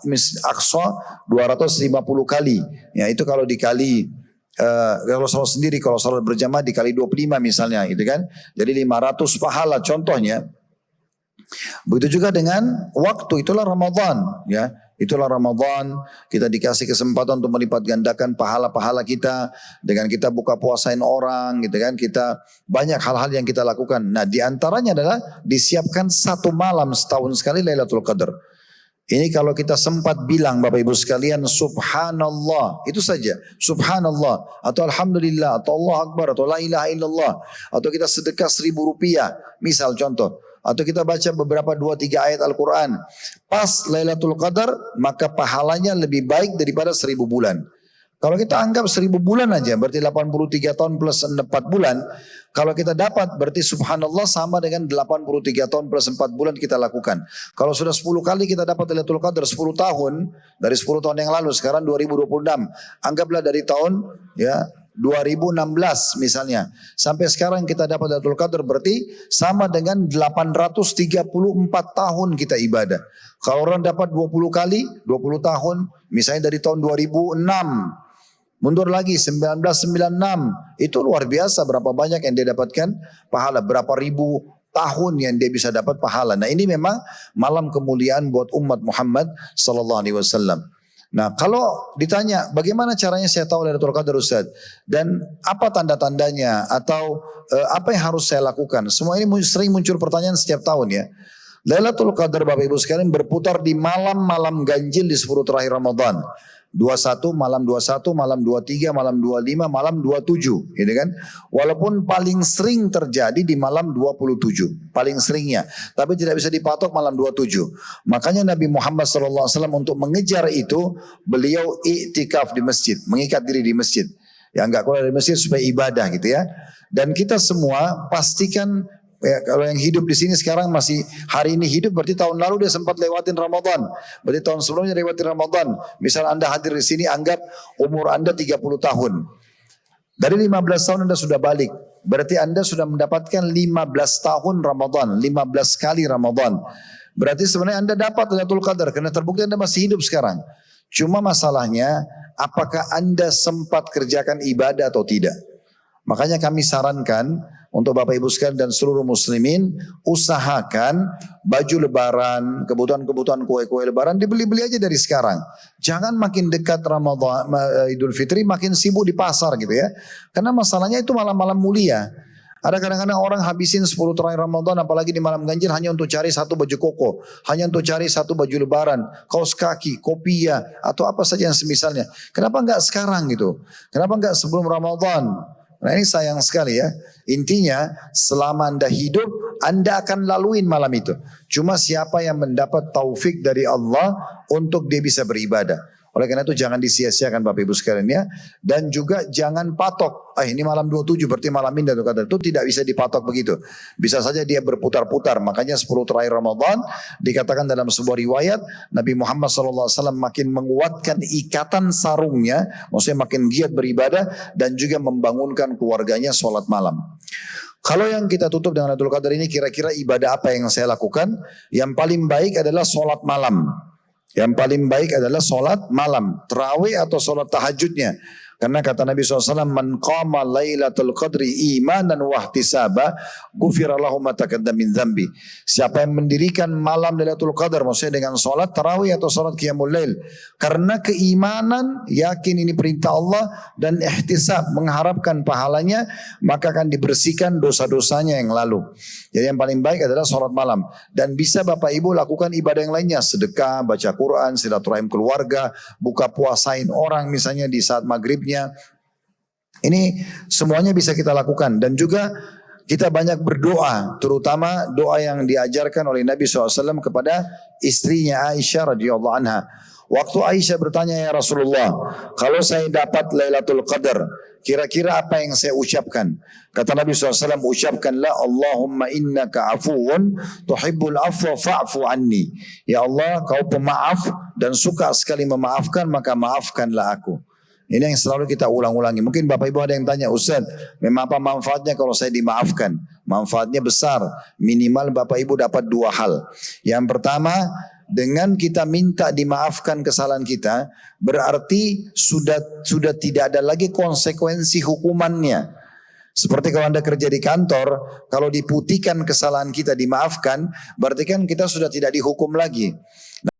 Masjid Aqsa 250 kali. Ya itu kalau dikali kalau salat sendiri, kalau salat berjamaah dikali 25 misalnya gitu kan. Jadi 500 pahala contohnya. Begitu juga dengan waktu, itulah Ramadan ya. Itulah Ramadan, kita dikasih kesempatan untuk melipat gandakan pahala-pahala kita dengan kita buka puasain orang gitu kan. Kita banyak hal-hal yang kita lakukan. Nah, di antaranya adalah disiapkan satu malam setahun sekali Lailatul Qadar. Ini kalau kita sempat bilang Bapak Ibu sekalian subhanallah, itu saja. Subhanallah atau alhamdulillah atau Allah Akbar atau la ilaha illallah atau kita sedekah 1.000 rupiah. Misal contoh. Atau kita baca beberapa 2-3 ayat Al-Quran. Pas Lailatul Qadar, maka pahalanya lebih baik daripada 1.000 bulan. Kalau kita anggap 1.000 bulan aja, berarti 83 tahun plus 4 bulan. Kalau kita dapat, berarti subhanallah sama dengan 83 tahun plus 4 bulan kita lakukan. Kalau sudah 10 kali kita dapat Lailatul Qadar 10 tahun, dari 10 tahun yang lalu, sekarang 2026. Anggaplah dari tahun ya 2016 misalnya. Sampai sekarang kita dapat Lailatul Qadar berarti sama dengan 834 tahun kita ibadah. Kalau orang dapat 20 kali, 20 tahun, misalnya dari tahun 2006, mundur lagi 1996, itu luar biasa berapa banyak yang dia dapatkan pahala, berapa ribu tahun yang dia bisa dapat pahala. Nah ini memang malam kemuliaan buat umat Muhammad sallallahu alaihi wasallam. Nah kalau ditanya bagaimana caranya saya tahu Lailatul Qadar Ustaz, dan apa tanda-tandanya atau apa yang harus saya lakukan, semua ini sering muncul pertanyaan setiap tahun ya. Lailatul Qadar Bapak Ibu sekalian berputar di malam-malam ganjil di 10 terakhir Ramadan. 21, malam 21, malam 23, malam 25, malam 27 gitu kan. Walaupun paling sering terjadi di malam 27, paling seringnya, tapi tidak bisa dipatok malam 27. Makanya Nabi Muhammad SAW untuk mengejar itu, beliau iktikaf di masjid, mengikat diri di masjid. Ya enggak keluar dari masjid supaya ibadah gitu ya. Dan kita semua pastikan ya, kalau yang hidup di sini sekarang masih hari ini hidup, berarti tahun lalu dia sempat lewatin Ramadan. Berarti tahun sebelumnya lewatin Ramadan. Misal Anda hadir di sini, anggap umur Anda 30 tahun. Dari 15 tahun Anda sudah balik. Berarti Anda sudah mendapatkan 15 tahun Ramadan, 15 kali Ramadan. Berarti sebenarnya Anda dapat Lailatul Qadar karena terbukti Anda masih hidup sekarang. Cuma masalahnya apakah Anda sempat kerjakan ibadah atau tidak. Makanya kami sarankan untuk Bapak Ibu sekalian dan seluruh muslimin, usahakan baju lebaran, kebutuhan-kebutuhan kue-kue lebaran dibeli-beli aja dari sekarang. Jangan makin dekat Ramadan, Idul Fitri makin sibuk di pasar gitu ya. Karena masalahnya itu malam-malam mulia. Ada kadang-kadang orang habisin 10 terakhir Ramadan apalagi di malam ganjil hanya untuk cari satu baju koko, hanya untuk cari satu baju lebaran, kaos kaki, kopiah atau apa saja yang semisalnya. Kenapa enggak sekarang gitu? Kenapa enggak sebelum Ramadan? Nah ini sayang sekali ya. Intinya selama Anda hidup, Anda akan laluin malam itu. Cuma siapa yang mendapat taufik dari Allah untuk dia bisa beribadah. Oleh karena itu jangan disia-siakan Bapak Ibu sekalian ya. Dan juga jangan patok. Ini malam 27 berarti malam ini Lailatul Qadar. Itu tidak bisa dipatok begitu. Bisa saja dia berputar-putar. Makanya 10 terakhir Ramadan dikatakan dalam sebuah riwayat Nabi Muhammad SAW makin menguatkan ikatan sarungnya. Maksudnya makin giat beribadah dan juga membangunkan keluarganya sholat malam. Kalau yang kita tutup dengan Lailatul Qadar ini kira-kira ibadah apa yang saya lakukan? Yang paling baik adalah sholat malam. Yang paling baik adalah sholat malam, tarawih atau sholat tahajudnya. Karena kata Nabi SAW, man qama lailatul qadri imanan wahtisaba, ghufira lahu ma taqaddama min dzambi. Siapa yang mendirikan malam Lailatul Qadar, maksudnya dengan sholat tarawih atau sholat qiyamul lail, karena keimanan, yakin ini perintah Allah dan ihtisab, mengharapkan pahalanya, maka akan dibersihkan dosa-dosanya yang lalu. Jadi yang paling baik adalah sholat malam. Dan bisa Bapak Ibu lakukan ibadah yang lainnya, sedekah, baca Quran, silaturahim keluarga, buka puasain orang misalnya di saat maghribnya. Ini semuanya bisa kita lakukan. Dan juga kita banyak berdoa, terutama doa yang diajarkan oleh Nabi SAW kepada istrinya Aisyah radhiyallahu anha. Waktu Aisyah bertanya, ya Rasulullah, kalau saya dapat Lailatul Qadar, kira-kira apa yang saya ucapkan? Kata Nabi SAW, ucapkanlah Allahumma innaka afuun tuhibbul afwa fa'fu anni. Ya Allah, kau pemaaf dan suka sekali memaafkan, maka maafkanlah aku. Ini yang selalu kita ulang-ulangi. Mungkin Bapak Ibu ada yang tanya, Ustaz, memang apa manfaatnya kalau saya dimaafkan? Manfaatnya besar. Minimal Bapak Ibu dapat 2 hal. Yang pertama, dengan kita minta dimaafkan kesalahan kita, berarti sudah tidak ada lagi konsekuensi hukumannya. Seperti kalau Anda kerja di kantor, kalau diputihkan kesalahan kita dimaafkan, berarti kan kita sudah tidak dihukum lagi.